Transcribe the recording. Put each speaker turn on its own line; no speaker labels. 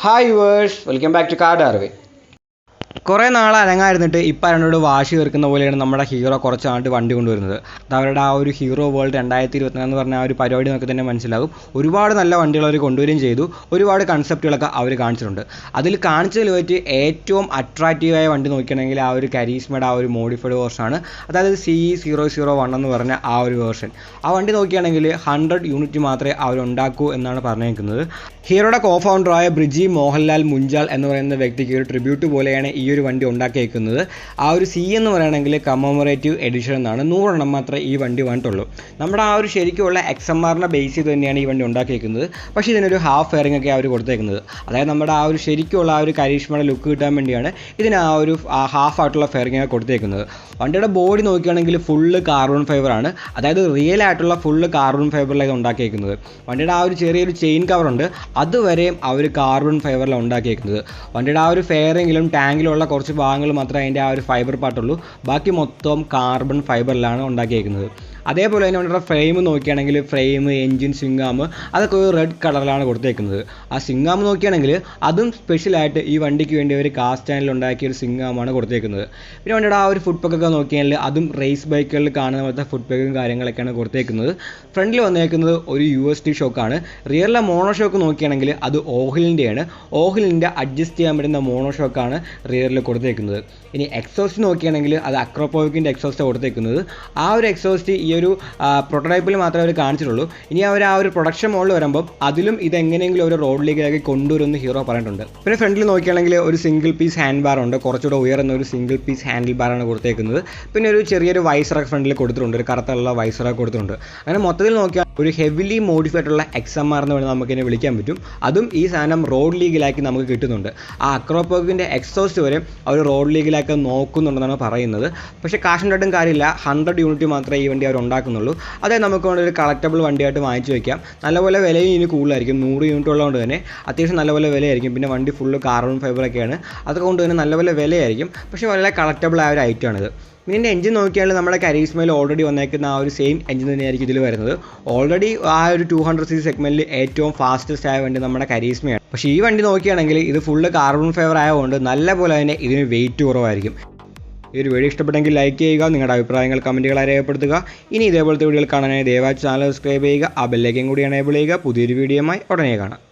Hi viewers, welcome back to Car Darwin. കുറേ നാൾ അനങ്ങായിരുന്നിട്ട് ഇപ്പോൾ അതിനോട് വാശി തീർക്കുന്ന പോലെയാണ് നമ്മുടെ ഹീറോ കുറച്ച് നാട്ട് വണ്ടി കൊണ്ടുവരുന്നത്. അവരുടെ ആ ഒരു ഹീറോ വേൾഡ് 2024 എന്ന് പറഞ്ഞ ആ ഒരു പരിപാടി നമുക്ക് തന്നെ മനസ്സിലാകും. ഒരുപാട് നല്ല വണ്ടികൾ അവർ കൊണ്ടുവരികയും ചെയ്തു. ഒരുപാട് കൺസെപ്റ്റുകളൊക്കെ അവർ കാണിച്ചിട്ടുണ്ട്. അതിൽ കാണിച്ചതിൽ വെച്ച് ഏറ്റവും അട്രാക്റ്റീവായ വണ്ടി നോക്കുകയാണെങ്കിൽ ആ ഒരു കരീസ്മയുടെ ആ ഒരു മോഡിഫൈഡ് വേർഷനാണ്. അതായത് CE001 എന്ന് പറഞ്ഞ ആ ഒരു വേർഷൻ. ആ വണ്ടി നോക്കുകയാണെങ്കിൽ 100 യൂണിറ്റ് മാത്രമേ അവർ ഉണ്ടാക്കൂ എന്നാണ് പറഞ്ഞിരിക്കുന്നത്. ഹീറോയുടെ കോ ഫൗണ്ടറായ ബ്രിജി മോഹൻലാൽ മുഞ്ചാൽ എന്ന് പറയുന്ന വ്യക്തിക്ക് ഒരു ട്രിബ്യൂട്ട് പോലെയാണ് ഈ ഒരു വണ്ടി ഉണ്ടാക്കിയേക്കുന്നത്. ആ ഒരു C എന്ന് പറയുകയാണെങ്കിൽ കമ്മമറേറ്റീവ് എഡിഷൻ എന്നാണ്. 100 എണ്ണം മാത്രമേ ഈ വണ്ടി വന്നിട്ടുള്ളൂ. നമ്മുടെ ആ ഒരു ശരിക്കുള്ള XMR ബേസ് ചെയ്ത് തന്നെയാണ് ഈ വണ്ടി ഉണ്ടാക്കിയേക്കുന്നത്. പക്ഷേ ഇതിനൊരു ഹാഫ് ഫെയറിംഗ് ഒക്കെ അവർ കൊടുത്തേക്കുന്നത്. അതായത് നമ്മുടെ ആ ഒരു ശരിക്കുള്ള ആ ഒരു കരീഷ്മയുടെ ലുക്ക് കിട്ടാൻ വേണ്ടിയാണ് ഇതിന് ആ ഒരു ഹാഫ് ആയിട്ടുള്ള ഫെയറിംഗ് ഒക്കെ കൊടുത്തേക്കുന്നത്. വണ്ടിയുടെ ബോഡി നോക്കുകയാണെങ്കിൽ ഫുള്ള് കാർബൺ ഫൈബറാണ്. അതായത് റിയൽ ആയിട്ടുള്ള ഫുള്ള് കാർബൺ ഫൈബറിലാണ് ഉണ്ടാക്കിയേക്കുന്നത്. വണ്ടിയുടെ ആ ഒരു ചെറിയൊരു ചെയിൻ കവറുണ്ട്, അതുവരെയും അവർ കാർബൺ ഫൈബറിലാണ് ഉണ്ടാക്കിയേക്കുന്നത്. വണ്ടിയുടെ ആ ഒരു ഫെയറിങ്ങിലും ടാങ്കിലുള്ള കുറച്ച് ഭാഗങ്ങൾ മാത്രമേ അതിൻ്റെ ആ ഒരു ഫൈബർ പാർട്ടുള്ളൂ. ബാക്കി മൊത്തം കാർബൺ ഫൈബറിലാണ് ഉണ്ടാക്കിയേക്കുന്നത്. അതേപോലെ തന്നെ വണ്ടിയുടെ ഫ്രെയിം നോക്കുകയാണെങ്കിൽ ഫ്രെയിം, എൻജിൻ, സിംഗാം അതൊക്കെ ഒരു റെഡ് കളറിലാണ് കൊടുത്തേക്കുന്നത്. ആ സിംഗാം നോക്കുകയാണെങ്കിൽ അതും സ്പെഷ്യലായിട്ട് ഈ വണ്ടിക്ക് വേണ്ടി ഒരു കാസ്റ്റ് ചാനൽ ഉണ്ടാക്കിയ ഒരു സിംഗാമാണ് കൊടുത്തേക്കുന്നത്. പിന്നെ വണ്ടിയുടെ ആ ഒരു ഫുഡ് പാക്കൊക്കെ നോക്കിയാൽ അതും റേസ് ബൈക്കുകളിൽ കാണുന്ന പോലത്തെ ഫുഡ് പാക്കും കാര്യങ്ങളൊക്കെയാണ് കൊടുത്തേക്കുന്നത്. ഫ്രണ്ടിൽ വന്നേക്കുന്നത് ഒരു USD ഷോക്കാണ്. റിയറിലെ മോണോ ഷോക്ക് നോക്കുകയാണെങ്കിൽ അത് ഓഹിലിൻ്റെയാണ്. ഓഹിലിൻ്റെ അഡ്ജസ്റ്റ് ചെയ്യാൻ പറ്റുന്ന മോണോ ഷോക്കാണ് റിയറിൽ കൊടുത്തേക്കുന്നത്. ഇനി എക്സോസ്റ്റ് നോക്കുകയാണെങ്കിൽ അത് അക്രോപോവിക്കിൻ്റെ എക്സോസ്റ്റാണ് കൊടുത്തേക്കുന്നത്. ആ ഒരു എക്സോസ്റ്റ് ഈ ഒരു പ്രോട്ടോടൈപ്പിൽ മാത്രമേ അവർ കാണിച്ചിട്ടുള്ളൂ. ഇനി അവർ ആ ഒരു പ്രൊഡക്ഷൻ മോഡൽ വരുമ്പോൾ അതിലും ഇതെങ്ങനെയെങ്കിലും ഒരു റോഡിലേക്കാക്കി കൊണ്ടുവരുമെന്ന് ഹീറോ പറഞ്ഞിട്ടുണ്ട്. പിന്നെ ഫ്രണ്ടിൽ നോക്കുകയാണെങ്കിൽ ഒരു സിംഗിൾ പീസ് ഹാൻഡ് ബാർ ഉണ്ട്. കുറച്ചുകൂടെ ഉയർന്ന ഒരു സിംഗിൾ പീസ് ഹാൻഡിൽ ബാറാണ് കൊടുത്തേക്കുന്നത്. പിന്നെ ഒരു ചെറിയൊരു വൈസറൊക്കെ ഫ്രണ്ടിൽ കൊടുത്തിട്ടുണ്ട്, ഒരു കറുത്തുള്ള വൈസറൊക്കെ കൊടുത്തിട്ടുണ്ട്. അങ്ങനെ മൊത്തത്തിൽ നോക്കിയാൽ ഒരു ഹെവിലി മോഡിഫൈഡ് ഉള്ള XMR എന്ന് വേണമെങ്കിൽ നമുക്കിനെ വിളിക്കാൻ പറ്റും. അതും ഈ സാധനം റോഡ് ലീഗിലാക്കി നമുക്ക് കിട്ടുന്നുണ്ട്. ആ അക്രോപോക്കിൻ്റെ എക്സോസ്റ്റ് വരെ അവർ റോഡ് ലീഗിലാക്കി നോക്കുന്നുണ്ടെന്നാണ് പറയുന്നത്. പക്ഷേ കാശുണ്ടായിട്ടും കാര്യമില്ല, 100 യൂണിറ്റ് മാത്രമേ ഈ വണ്ടി അവർ ഉണ്ടാക്കുന്നുള്ളൂ. അതായത് നമുക്ക് ഒരു കളക്റ്റബിൾ വണ്ടിയായിട്ട് വാങ്ങിച്ചു വയ്ക്കാം. നല്ലപോലെ വിലയും ഇനി കൂടുതലായിരിക്കും. 100 യൂണിറ്റ് ഉള്ളതുകൊണ്ട് തന്നെ അത്യാവശ്യം നല്ലപോലെ വിലയായിരിക്കും. പിന്നെ വണ്ടി ഫുള്ള് കാർബൺ ഫൈബറൊക്കെയാണ്, അതുകൊണ്ട് തന്നെ നല്ലപോലെ വിലയായിരിക്കും. പക്ഷേ വളരെ കളക്റ്റബിൾ ആയ ഒരു ഐറ്റമാണിത്. പിന്നെ എഞ്ചിൻ നോക്കിയാൽ നമ്മുടെ കരീസ്മയിൽ ഓൾറെഡി വന്നേക്കുന്ന ആ ഒരു സെയിം എഞ്ചിൻ തന്നെയായിരിക്കും ഇതിൽ വരുന്നത്. ഓൾറെഡി ആ ഒരു 200cc സെഗ്മെൻറ്റിൽ ഏറ്റവും ഫാസ്റ്റസ്റ്റ് ആയ വണ്ടി നമ്മുടെ കരീസ്മയാണ്. പക്ഷേ ഈ വണ്ടി നോക്കുകയാണെങ്കിൽ ഇത് ഫുള്ള് കാർബൺ ഫൈബർ ആയതുകൊണ്ട് നല്ല പോലെ തന്നെ ഇതിന് വെയിറ്റ് കുറവായിരിക്കും. ഈ ഒരു വീഡിയോ ഇഷ്ടപ്പെട്ടെങ്കിൽ ലൈക്ക് ചെയ്യുക, നിങ്ങളുടെ അഭിപ്രായങ്ങൾ കമൻറ്റുകളായി രേഖപ്പെടുത്തുക. ഇനി ഇതേപോലത്തെ വീഡിയോകൾ കാണാനായി ദയവായി ചാനൽ സബ്സ്ക്രൈബ് ചെയ്യുക, ആ ബെല്ലൈക്കൻ കൂടി എനേബിൾ ചെയ്യുക. പുതിയൊരു വീഡിയോയുമായി ഉടനെ കാണാം.